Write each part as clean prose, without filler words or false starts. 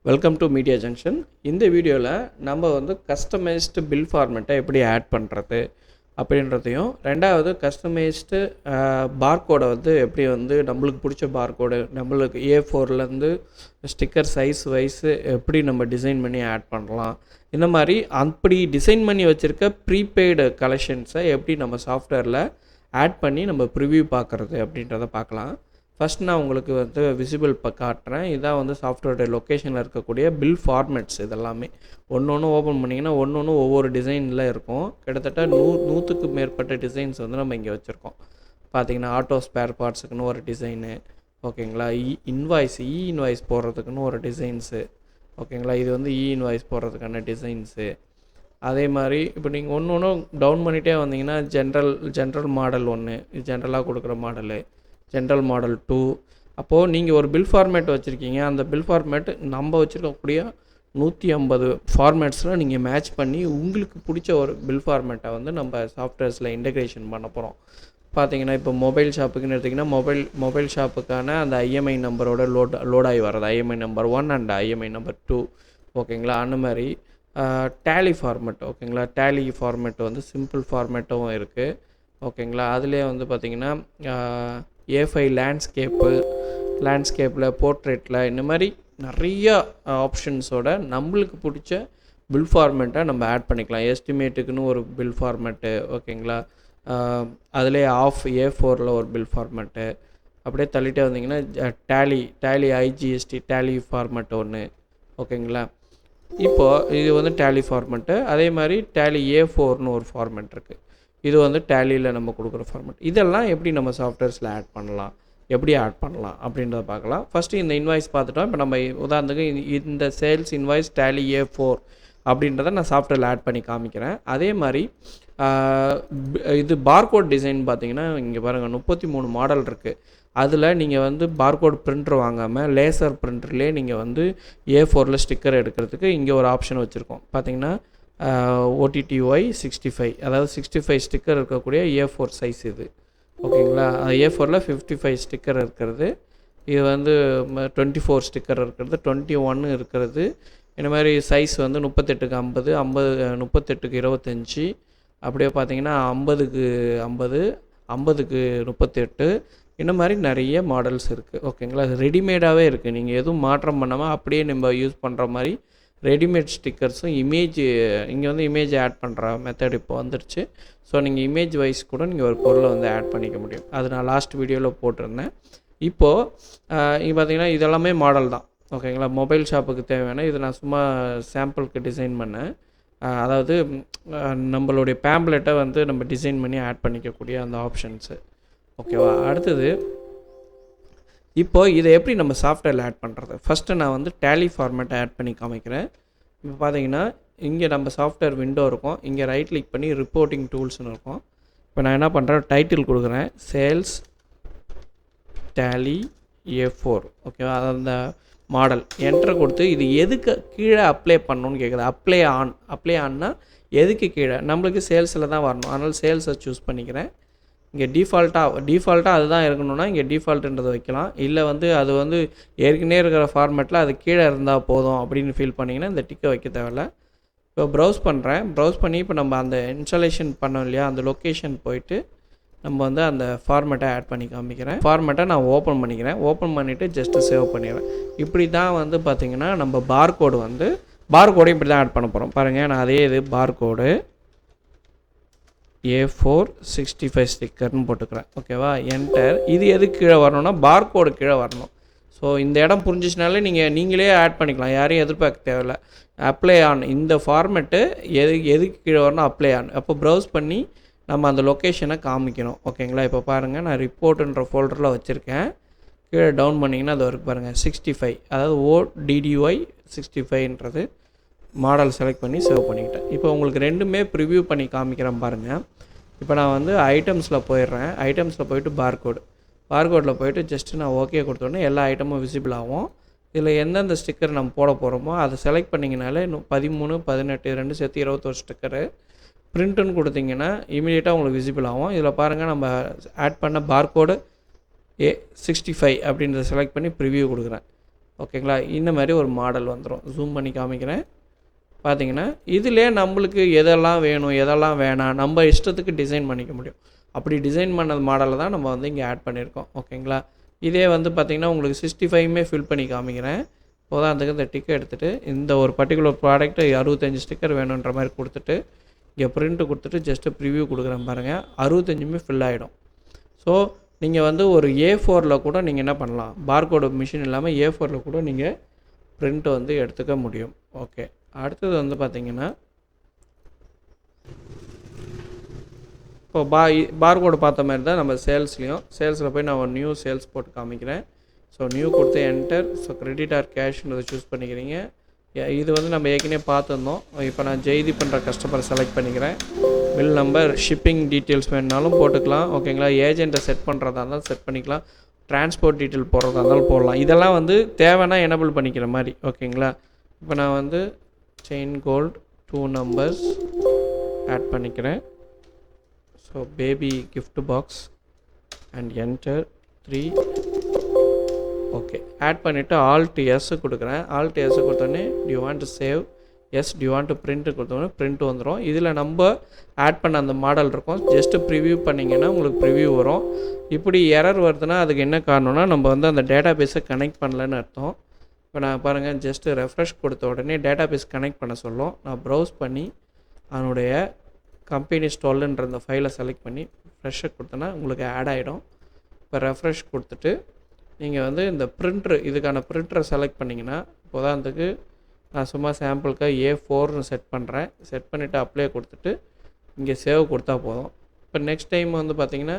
Welcome to media junction. இந்த வீடியோவில் நம்ம கஸ்டமைஸ்டு பில் ஃபார்மேட்டை எப்படி ஆட் பண்ணுறது அப்படின்றதையும், ரெண்டாவது கஸ்டமைஸ்டு பார்கோடை எப்படி நம்மளுக்கு பிடிச்ச பார்கோடு நம்மளுக்கு A4லேருந்து ஸ்டிக்கர் சைஸ் வைஸு எப்படி நம்ம டிசைன் பண்ணி ஆட் பண்ணலாம், இந்த மாதிரி அப்படி டிசைன் பண்ணி வச்சுருக்க ப்ரீபெய்டு கலெக்ஷன்ஸை எப்படி நம்ம சாஃப்ட்வேரில் ஆட் பண்ணி நம்ம ப்ரிவ்யூ பார்க்குறது அப்படின்றத பார்க்கலாம். ஃபஸ்ட் நான் உங்களுக்கு விசிபிள் காட்டுறேன். இதான் சாஃப்ட்வேரோட லொக்கேஷனில் இருக்கக்கூடிய பில் ஃபார்மேட்ஸ். இதெல்லாமே ஒன்று ஓப்பன் பண்ணிங்கன்னா ஒன்று ஒவ்வொரு டிசைனில் இருக்கும். கிட்டத்தட்ட 100க்கு மேற்பட்ட டிசைன்ஸ் நம்ம இங்கே வச்சுருக்கோம். பார்த்தீங்கன்னா ஆட்டோ ஸ்பேர் பார்ட்ஸுக்குன்னு ஒரு டிசைனு, ஓகேங்களா. இன்வாய்ஸ் போடுறதுக்குன்னு ஒரு டிசைன்ஸு, ஓகேங்களா. இது இன்வாய்ஸ் போடுறதுக்கான டிசைன்ஸு. அதே மாதிரி இப்போ நீங்கள் ஒன்று டவுன் பண்ணிகிட்டே வந்தீங்கன்னா ஜென்ரல் மாடல் 1, இது ஜென்ரலாக கொடுக்குற மாடலு, ஜென்ரல் மாடல் 2. அப்போது நீங்கள் ஒரு பில் ஃபார்மேட் வச்சுருக்கீங்க. அந்த பில் ஃபார்மேட் நம்ம வச்சுருக்கக்கூடிய 150 ஃபார்மேட்ஸில் நீங்கள் மேட்ச் பண்ணி உங்களுக்கு பிடிச்ச ஒரு பில் ஃபார்மேட்டை நம்ம சாஃப்ட்வேர்ஸில் இன்டெக்ரேஷன் பண்ண போகிறோம். பார்த்தீங்கன்னா இப்போ மொபைல் ஷாப்புக்குன்னு எடுத்திங்கன்னா மொபைல் ஷாப்புக்கான அந்த IMEI நம்பரோட லோடாகி வர்றது IMEI number 1 and IMEI number 2, ஓகேங்களா. அந்த மாதிரி டேலி ஃபார்மேட், ஓகேங்களா. டேலி ஃபார்மேட் சிம்பிள் ஃபார்மேட்டும் இருக்குது, ஓகேங்களா. அதுலேயே பார்த்திங்கன்னா A5 லேண்ட்ஸ்கேப்பில் போர்ட்ரேட்டில் இந்த மாதிரி நிறையா ஆப்ஷன்ஸோட நம்மளுக்கு பிடிச்ச பில் ஃபார்மேட்டை நம்ம ஆட் பண்ணிக்கலாம். எஸ்டிமேட்டுக்குன்னு ஒரு பில் ஃபார்மேட்டு, ஓகேங்களா. அதிலே A4ல் ஒரு பில் ஃபார்மேட்டு. அப்படியே தள்ளிட்டே வந்தீங்கன்னா டேலி IGST டேலி ஃபார்மேட் ஒன்று, ஓகேங்களா. இப்போது இது டேலி ஃபார்மேட்டு. அதே மாதிரி டேலி A4ன்னு ஒரு ஃபார்மேட் இருக்குது. இது டேலியில் நம்ம கொடுக்குற ஃபார்மேட். இதெல்லாம் எப்படி நம்ம சாஃப்ட்வேர்ஸில் ஆட் பண்ணலாம், எப்படி ஆட் பண்ணலாம் அப்படின்றத பார்க்கலாம். ஃபஸ்ட்டு இந்த இன்வாய்ஸ் பார்த்துட்டோம். இப்போ நம்ம உதாரணத்துக்கு இந்த சேல்ஸ் இன்வாய்ஸ் டேலி A4 அப்படின்றத நான் சாஃப்ட்வேரில் ஆட் பண்ணி காமிக்கிறேன். அதே மாதிரி இது பார்கோட் டிசைன் பார்த்தீங்கன்னா இங்கே பாருங்கள் 33 மாடல் இருக்குது. அதில் நீங்கள் பார்கோட் பிரிண்டர் வாங்காமல் லேசர் பிரிண்டர்லேயே நீங்கள் A4ல் ஸ்டிக்கர் எடுக்கிறதுக்கு இங்கே ஒரு ஆப்ஷன் வச்சுருக்கோம். பார்த்தீங்கன்னா OTTY 65, அதாவது 65 ஸ்டிக்கர் இருக்கக்கூடிய A4 சைஸ் இது, ஓகேங்களா. A4ல் 55 ஸ்டிக்கர் இருக்கிறது, இது 24 ஸ்டிக்கர் இருக்கிறது, 21 இருக்கிறது. இந்த மாதிரி சைஸ் 38க்கு 50, 38க்கு 25, அப்படியே பார்த்தீங்கன்னா 50க்கு 50, 50க்கு 38, இந்த மாதிரி நிறைய மாடல்ஸ் இருக்குது, ஓகேங்களா. அது ரெடிமேடாகவே இருக்குது. நீங்கள் எதுவும் மாற்றம் பண்ணாமல் அப்படியே நம்ம யூஸ் பண்ணுற மாதிரி ரெடிமேட் ஸ்டிக்கர்ஸும் இங்கே இமேஜ் ஆட் பண்ணுற மெத்தட் இப்போ வந்துருச்சு. ஸோ நீங்கள் இமேஜ் வைஸ் கூட நீங்கள் ஒரு பொருளை ஆட் பண்ணிக்க முடியும். அது நான் லாஸ்ட் வீடியோவில் போட்டிருந்தேன். இப்போது இங்கே பார்த்தீங்கன்னா இதெல்லாமே மாடல் தான், ஓகேங்களா. மொபைல் ஷாப்புக்கு தேவையான இது நான் சும்மா சாம்பிளுக்கு டிசைன் பண்ணேன். அதாவது நம்மளுடைய பேம்ப்லெட்டை நம்ம டிசைன் பண்ணி ஆட் பண்ணிக்கக்கூடிய அந்த ஆப்ஷன்ஸு, ஓகேவா. அடுத்தது இப்போது இதை எப்படி நம்ம சாஃப்ட்வேரில் ஆட் பண்ணுறது. ஃபஸ்ட்டு நான் டேலி ஃபார்மேட்டை ஆட் பண்ணி காமிக்கிறேன். இப்போ பார்த்தீங்கன்னா இங்கே நம்ம சாஃப்ட்வேர் விண்டோ இருக்கும். இங்கே ரைட் கிளிக் பண்ணி ரிப்போர்ட்டிங் டூல்ஸ்னு இருக்கும். இப்போ நான் என்ன பண்ணுறேன், டைட்டில் கொடுக்குறேன், சேல்ஸ் டேலி A4, ஓகேவா. அந்த மாடல் என்ட்ரு கொடுத்து இது எதுக்கு கீழே அப்ளை பண்ணணுன்னு கேட்குது. அப்ளை ஆன்னா எதுக்கு கீழே, நம்மளுக்கு சேல்ஸில் தான் வரணும். அதனால் சேல்ஸை சூஸ் பண்ணிக்கிறேன். இங்கே டிஃபால்ட்டாக அதுதான் இருக்கணும்னா இங்கே டிஃபால்ட்டுன்றதை வைக்கலாம். இல்லை அது ஏற்கனவே இருக்கிற ஃபார்மேட்டில் அது கீழே இருந்தால் போதும் அப்படின்னு ஃபீல் பண்ணிங்கன்னா இந்த டிக்கை வைக்க தேவையில்ல. இப்போ ப்ரௌஸ் பண்ணுறேன். ப்ரௌஸ் பண்ணி இப்போ நம்ம அந்த இன்ஸ்டாலேஷன் பண்ணோம் இல்லையா, அந்த லொக்கேஷன் போயிட்டு நம்ம அந்த ஃபார்மேட்டை ஆட் பண்ணி காமிக்கிறேன். ஃபார்மேட்டை நான் ஓப்பன் பண்ணிக்கிறேன். ஓப்பன் பண்ணிவிட்டு ஜஸ்ட்டு சேவ் பண்ணிடுறேன். இப்படி தான் பார்த்திங்கன்னா நம்ம பார்கோடு இப்படி தான் ஆட் பண்ண போகிறோம். பாருங்கள், நான் அதே இது பார்கோடு A4 65 ஸ்டிக்கர்னு போட்டுக்கிறேன், ஓகேவா. என்டர். இது எதுக்கு கீழே வரணும்னா பார்கோடு கீழே வரணும். ஸோ இந்த இடம் புரிஞ்சிச்சினாலே நீங்களே ஆட் பண்ணிக்கலாம், யாரையும் எதிர்பார்க்க தேவையில்லை. அப்ளை ஆன் இந்த ஃபார்மேட்டு எதுக்கு கீழே வரணும், அப்ளை ஆன். அப்போ ப்ரௌஸ் பண்ணி நம்ம அந்த லொக்கேஷனை காமிக்கணும், ஓகேங்களா. இப்போ பாருங்கள், நான் ரிப்போர்ட்டுன்ற ஃபோல்டரில் வச்சுருக்கேன். கீழே டவுன் பண்ணிங்கன்னா அது வரைக்கும் பாருங்கள் 65, அதாவது ODDY 65ன்றது மாடல் செலக்ட் பண்ணி சேவ் பண்ணிக்கிட்டேன். இப்போ உங்களுக்கு ரெண்டுமே ப்ரிவ்யூ பண்ணி காமிக்கிறேன் பாருங்கள். இப்போ நான் ஐட்டம்ஸில் போயிடுறேன். ஐட்டம்ஸில் போய்ட்டு பார்கோடில் போய்ட்டு ஜஸ்ட்டு நான் ஓகே கொடுத்தோன்னே எல்லா ஐட்டமும் விசிபிள் ஆகும். இதில் எந்தெந்த ஸ்டிக்கர் நம்ம போட போகிறோமோ அதை செலக்ட் பண்ணிங்கனாலே 13, 18 ரெண்டு சேர்த்து 21 ஸ்டிக்கரு பிரிண்ட்டுன்னு கொடுத்தீங்கன்னா இமீடியட்டாக உங்களுக்கு விசிபிள் ஆகும். இதில் பாருங்கள், நம்ம ஆட் பண்ண பார்கோடு A65 அப்படின்றத செலக்ட் பண்ணி ப்ரிவ்யூ கொடுக்குறேன், ஓகேங்களா. இந்த மாதிரி ஒரு மாடல் வந்துடும். ஜூம் பண்ணி காமிக்கிறேன். பார்த்தீங்கன்னா இதிலே நம்மளுக்கு எதெல்லாம் வேணும் எதெல்லாம் வேணாம் நம்ம இஷ்டத்துக்கு டிசைன் பண்ணிக்க முடியும். அப்படி டிசைன் பண்ண மாடலை தான் நம்ம வந்து இங்கே ஆட் பண்ணியிருக்கோம். ஓகேங்களா. இதே வந்து பார்த்திங்கன்னா உங்களுக்கு 65மே ஃபில் பண்ணி காமிக்கிறேன். உதாரணத்துக்கு இந்த டிக்கெட் எடுத்துகிட்டு இந்த ஒரு பர்டிகுலர் ப்ராடக்ட்டு 65 ஸ்டிக்கர் வேணுன்ற மாதிரி கொடுத்துட்டு இங்கே பிரிண்ட்டு கொடுத்துட்டு ஜஸ்ட்டு ப்ரிவ்யூ கொடுக்குறேன் பாருங்கள். 65மே ஃபில் ஆகிடும். ஸோ நீங்கள் வந்து ஒரு A4ல் கூட நீங்கள் என்ன பண்ணலாம், பார்கோடு மிஷின் இல்லாமல் A4ல் கூட நீங்கள் பிரிண்ட் வந்து எடுத்துக்க முடியும். ஓகே. அடுத்தது வந்து பார்த்திங்கன்னா இப்போ பார்கோடு பார்த்த மாதிரி தான் நம்ம சேல்ஸில் போய் நான் ஒரு நியூ சேல்ஸ் போட்டு காமிக்கிறேன். ஸோ நியூ கொடுத்து என்டர். ஸோ கிரெடிட் ஆர் கேஷ்ன்றதை சூஸ் பண்ணிக்கிறீங்க. இது வந்து நம்ம ஏற்கனவே பார்த்துருந்தோம். இப்போ நான் ஜெய்தி பண்ணுற கஸ்டமரை செலக்ட் பண்ணிக்கிறேன். பில் நம்பர், ஷிப்பிங் டீட்டெயில்ஸ் வேணுனாலும் போட்டுக்கலாம். ஓகேங்களா. ஏஜெண்ட்டை செட் பண்ணுறதா இருந்தாலும் செட் பண்ணிக்கலாம். டிரான்ஸ்போர்ட் டீட்டெயில் போடுறதா இருந்தாலும் போடலாம். இதெல்லாம் வந்து தேவைன்னா எனபிள் பண்ணிக்கிற மாதிரி. ஓகேங்களா. இப்போ நான் வந்து செயின் கோல்டு 2 நம்பர்ஸ் ஆட் பண்ணிக்கிறேன். So baby gift box and enter 3. Okay. Add பண்ணிவிட்டு Alt S கொடுக்குறேன். Alt S கொடுத்தோடனே do you want to save, yes do you want to print கொடுத்தோடனே பிரிண்ட் வந்துடும். இதில் நம்ம ஆட் பண்ண அந்த மாடல் இருக்கும். ஜஸ்ட்டு ப்ரிவ்யூ பண்ணிங்கன்னா உங்களுக்கு ப்ரிவ்யூ வரும். இப்படி எரர் வருதுன்னா அதுக்கு என்ன காரணம்னா நம்ம வந்து அந்த டேட்டா பேஸை கனெக்ட் பண்ணலன்னு அர்த்தம். இப்போ நான் பாருங்கள் ஜஸ்ட்டு ரெஃப்ரெஷ் கொடுத்த உடனே டேட்டா பேஸ் கனெக்ட் பண்ண சொல்லும். நான் ப்ரௌஸ் பண்ணி அதனுடைய கம்பெனி ஸ்டால்ன்ற அந்த ஃபைலை செலக்ட் பண்ணி ஃப்ரெஷ்ஷை கொடுத்தேன்னா உங்களுக்கு ஆட் ஆகிடும். இப்போ ரெஃப்ரெஷ் கொடுத்துட்டு நீங்கள் வந்து இந்த பிரிண்ட்ரு, இதுக்கான பிரிண்டரை செலக்ட் பண்ணிங்கன்னா உதாரணத்துக்கு நான் சும்மா சாம்பிளுக்காக A4ன்னு செட் பண்ணுறேன். செட் பண்ணிவிட்டு அப்ளை கொடுத்துட்டு இங்கே சேவ் கொடுத்தா போதும். இப்போ நெக்ஸ்ட் டைம் வந்து பார்த்திங்கன்னா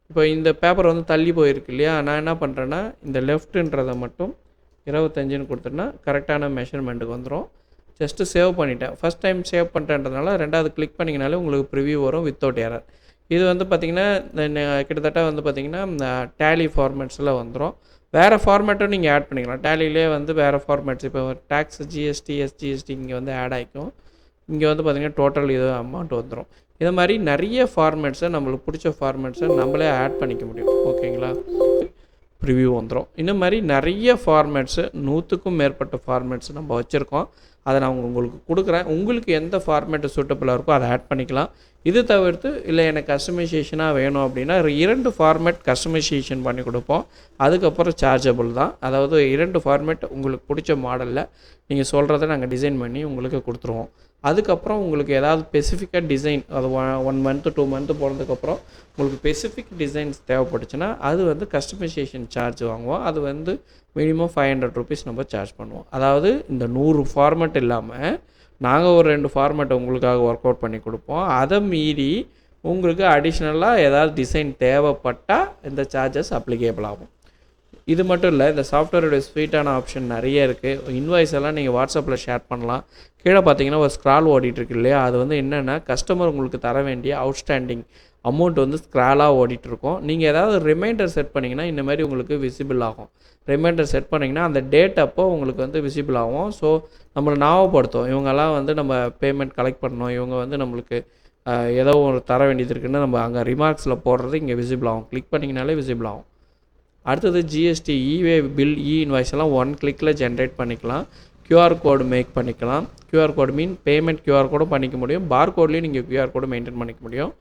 இப்போ இந்த பேப்பர் வந்து தள்ளி போயிருக்கு இல்லையா, நான் என்ன பண்ணுறேன்னா இந்த லெஃப்ட்டுன்றதை மட்டும் 25ன்னு கொடுத்துட்டேன்னா கரெக்டான மெஷர்மெண்ட்டுக்கு வந்துடும். ஜஸ்ட்டு சேவ் பண்ணிட்டேன். ஃபஸ்ட் டைம் சேவ் பண்ணுறதுனால ரெண்டாவது கிளிக் பண்ணிங்கனாலே உங்களுக்கு ப்ரிவ்யூ வரும் வித்தவுட் எரர். இது வந்து பார்த்திங்கன்னா கிட்டத்தட்ட வந்து பார்த்திங்கன்னா டேலி ஃபார்மேட்ஸில் வந்துடும். வேறு ஃபார்மேட்டும் நீங்கள் ஆட் பண்ணிக்கலாம். டேலிலே வந்து வேறு ஃபார்மேட்ஸ் இப்போ டேக்ஸ், ஜிஎஸ்டி, எஸ்ஜிஎஸ்டி இங்கே வந்து ஆட் ஆகிக்கும். இங்கே வந்து பார்த்திங்கன்னா டோட்டல் இது அமௌண்ட் வந்துடும். இது மாதிரி நிறைய ஃபார்மேட்ஸை நம்மளுக்கு பிடிச்ச ஃபார்மேட்ஸை நம்மளே ஆட் பண்ணிக்க முடியும். ஓகேங்களா. ப்ரிவ்யூ வந்துடும். இந்த மாதிரி நிறைய ஃபார்மேட்ஸு 100க்கும் மேற்பட்ட ஃபார்மேட்ஸ் நம்ம வச்சுருக்கோம். அதை நான் உங்களுக்கு கொடுக்குறேன். உங்களுக்கு எந்த ஃபார்மேட்டு சூட்டபுளாக இருக்கோ அதை ஆட் பண்ணிக்கலாம். இது தவிர்த்து இல்லை எனக்கு கஸ்டமைசேஷனாக வேணும் அப்படின்னா 2 ஃபார்மேட் கஸ்டமைசேஷன் பண்ணி கொடுப்போம். அதுக்கப்புறம் சார்ஜபிள் தான். அதாவது 2 ஃபார்மேட் உங்களுக்கு பிடிச்ச மாடலில் நீங்கள் சொல்கிறத நாங்கள் டிசைன் பண்ணி உங்களுக்கு கொடுத்துருவோம். அதுக்கப்புறம் உங்களுக்கு ஏதாவது ஸ்பெசிஃபிக்காக டிசைன் அது 1 மந்த்து 2 மந்த்து போனதுக்கப்புறம் உங்களுக்கு ஸ்பெசிஃபிக் டிசைன்ஸ் தேவைப்பட்டுச்சுன்னா அது வந்து கஸ்டமைசேஷன் சார்ஜ் வாங்குவோம். அது வந்து மினிமம் 500 ருபீஸ் நம்ம சார்ஜ் பண்ணுவோம். அதாவது இந்த 100 ஃபார்மேட் இல்லாமல் நாங்கள் ஒரு 2 ஃபார்மேட்டை உங்களுக்காக ஒர்க் அவுட் பண்ணி கொடுப்போம். அதை மீறி உங்களுக்கு அடிஷ்னலாக ஏதாவது டிசைன் தேவைப்பட்டால் இந்த சார்ஜஸ் அப்ளிகேபிள் ஆகும். இது மட்டும் இல்லை, இந்த சாஃப்ட்வேருடைய ஸ்வீட்டான ஆப்ஷன் நிறைய இருக்குது. இன்வாய்ஸ் எல்லாம் நீங்கள் வாட்ஸ்அப்பில் ஷேர் பண்ணலாம். கீழே பார்த்தீங்கன்னா ஒரு ஸ்க்ரால் ஓடிட்டுருக்கு இல்லையா, அது வந்து என்னென்னா கஸ்டமர் உங்களுக்கு தர வேண்டிய அவுட்ஸ்டாண்டிங் அமௌண்ட் வந்து ஸ்க்ராலாக ஓடிட்டுருக்கோம். நீங்கள் ஏதாவது ரிமைண்டர் செட் பண்ணிங்கன்னா இந்த மாதிரி உங்களுக்கு விசிபிள் ஆகும். ரிமைண்டர் செட் பண்ணிங்கன்னா அந்த டேட் அப்போ உங்களுக்கு வந்து விசிபிள் ஆகும். ஸோ நம்மளை ஞாபகப்படுத்தும், இவங்கெல்லாம் வந்து நம்ம பேமெண்ட் கலெக்ட் பண்ணணும், இவங்க வந்து நம்மளுக்கு ஏதோ ஒரு தர வேண்டியது இருக்குன்னு நம்ம அங்கே ரிமார்க்ஸில் போடுறது இங்கே விசிபிள் ஆகும். கிளிக் பண்ணிங்கனாலே விசிபிள் ஆகும். அடுத்தது ஜிஎஸ்டி, இவே பில், இன்வாய்ஸ் எல்லாம் 1 கிளிக்கில் ஜென்ரேட் பண்ணிக்கலாம். QR கோடு மேக் பண்ணிக்கலாம். QR கோடு மீன் பேமெண்ட் QR கோடும் பண்ணிக்க முடியும். பார் கோட்லேயும் நீங்கள் QR கோடு மெயின்டைன் பண்ணிக்க முடியும்.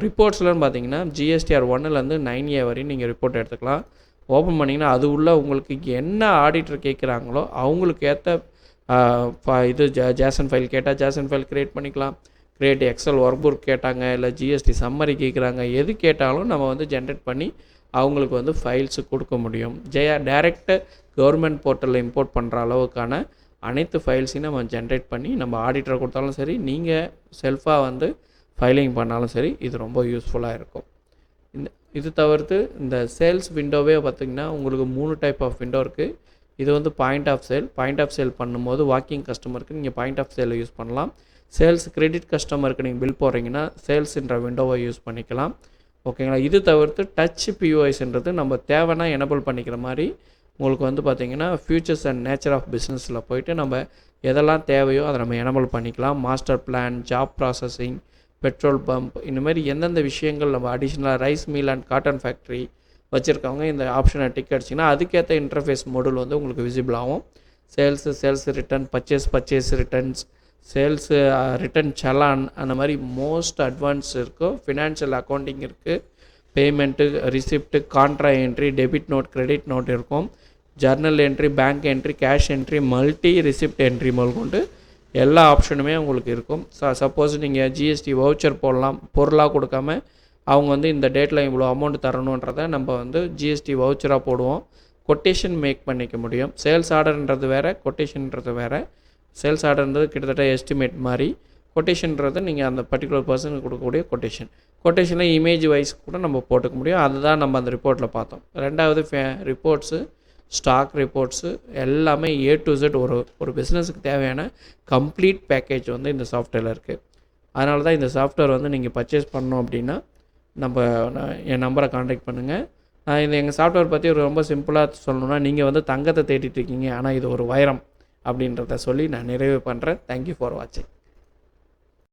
ரிப்போர்ட்ஸ்லன்னு பார்த்தீங்கன்னா GSTR 1லேருந்து 9A வரையும் நீங்கள் ரிப்போர்ட் எடுத்துக்கலாம். ஓப்பன் பண்ணிங்கன்னா அது உள்ள உங்களுக்கு என்ன ஆடிட்டர் கேட்குறாங்களோ அவங்களுக்கு ஏற்ற இது ஜேசன் ஃபைல் கேட்டால் ஜேசன் ஃபைல் க்ரியேட் பண்ணிக்கலாம். கிரியேட் எக்ஸல் ஒர்க் புக் கேட்டாங்க, இல்லை GST சம்மரி கேட்குறாங்க, எது கேட்டாலும் நம்ம வந்து ஜென்ரேட் பண்ணி அவங்களுக்கு வந்து ஃபைல்ஸு கொடுக்க முடியும். டைரெக்டு கவர்மெண்ட் போர்ட்டலில் இம்போர்ட் பண்ணுற அளவுக்கான அனைத்து ஃபைல்ஸையும் நம்ம ஜென்ரேட் பண்ணி நம்ம ஆடிட்டரை கொடுத்தாலும் சரி, நீங்கள் செல்ஃபாக வந்து ஃபைலிங் பண்ணாலும் சரி, இது ரொம்ப யூஸ்ஃபுல்லாக இருக்கும். இது தவிர்த்து இந்த சேல்ஸ் விண்டோவே பார்த்திங்கன்னா உங்களுக்கு 3 டைப் ஆஃப் விண்டோ இருக்குது. இது வந்து பாயிண்ட் ஆஃப் சேல் பண்ணும்போது வாக்கிங் கஸ்டமருக்கு நீங்கள் பாயிண்ட் ஆஃப் சேலை யூஸ் பண்ணலாம். சேல்ஸ் கிரெடிட் கஸ்டமருக்கு நீங்கள் பில் போடுறீங்கன்னா சேல்ஸ்ன்ற விண்டோவை யூஸ் பண்ணிக்கலாம். ஓகேங்களா. இது தவிர்த்து டச் POIஸ்ன்றது நம்ம தேவைன்னா எனபிள் பண்ணிக்கிற மாதிரி உங்களுக்கு வந்து பார்த்திங்கன்னா ஃபியூச்சர்ஸ் அண்ட் நேச்சர் ஆஃப் பிஸ்னஸில் போய்ட்டு நம்ம எதெல்லாம் தேவையோ அதை நம்ம எனபிள் பண்ணிக்கலாம். Master plan, job processing, petrol pump, இந்த மாதிரி எந்தெந்த விஷயங்கள் நம்ம அடிஷ்னலாக rice mill and cotton factory, வச்சுருக்கவங்க இந்த ஆப்ஷனை டிக் அடிச்சிங்கன்னா அதுக்கேற்ற இன்டர்ஃபேஸ் மாடல் வந்து உங்களுக்கு விசிபிள் ஆகும். Sales return, purchase returns, sales return challan, அந்த மாதிரி மோஸ்ட் அட்வான்ஸ் இருக்கும். ஃபினான்ஷியல் அக்கௌண்டிங் இருக்குது, payment, receipt, contra entry, debit note, credit note இருக்கும், journal entry, bank entry, cash entry, multi receipt entry முதல் கொண்டு எல்லா ஆப்ஷனுமே உங்களுக்கு இருக்கும். சப்போஸ் நீங்கள் ஜிஎஸ்டி வவுச்சர் போடலாம், பொருளாக கொடுக்காம அவங்க வந்து இந்த டேட்டில் இவ்வளோ அமௌண்ட் தரணுன்றதை நம்ம வந்து ஜிஎஸ்டி வவுச்சராக போடுவோம். கொட்டேஷன் மேக் பண்ணிக்க முடியும். சேல்ஸ் ஆர்டர்ன்றது வேறு, கொட்டேஷன்ன்றது வேறு. சேல்ஸ் ஆர்டர்ன்றது கிட்டத்தட்ட எஸ்டிமேட் மாதிரி, கொட்டேஷன்றது நீங்கள் அந்த பர்டிகுலர் பர்சனுக்கு கொடுக்கக்கூடிய கொட்டேஷனில் இமேஜ் வைஸ் கூட நம்ம போட்டுக்க முடியும். அதுதான் நம்ம அந்த ரிப்போர்ட்டில் பார்த்தோம். ரெண்டாவது ரிப்போர்ட்ஸு, ஸ்டாக் ரிப்போர்ட்ஸு எல்லாமே A to Z ஒரு பிஸ்னஸுக்கு தேவையான கம்ப்ளீட் பேக்கேஜ் வந்து இந்த சாஃப்ட்வேரில் இருக்குது. அதனால தான் இந்த சாஃப்ட்வேர் வந்து நீங்கள் பர்ச்சேஸ் பண்ணோம் அப்படின்னா என் நம்பரை காண்டாக்ட் பண்ணுங்கள். எங்கள் சாஃப்ட்வேர் பற்றி ரொம்ப சிம்பிளாக சொல்லணுன்னா, நீங்கள் வந்து தங்கத்தை தேடிட்டு இருக்கீங்க, ஆனால் இது ஒரு வைரம் அப்படின்றத சொல்லி நான் நிறைவு பண்ணுறேன். தேங்க்யூ ஃபார் வாட்சிங்.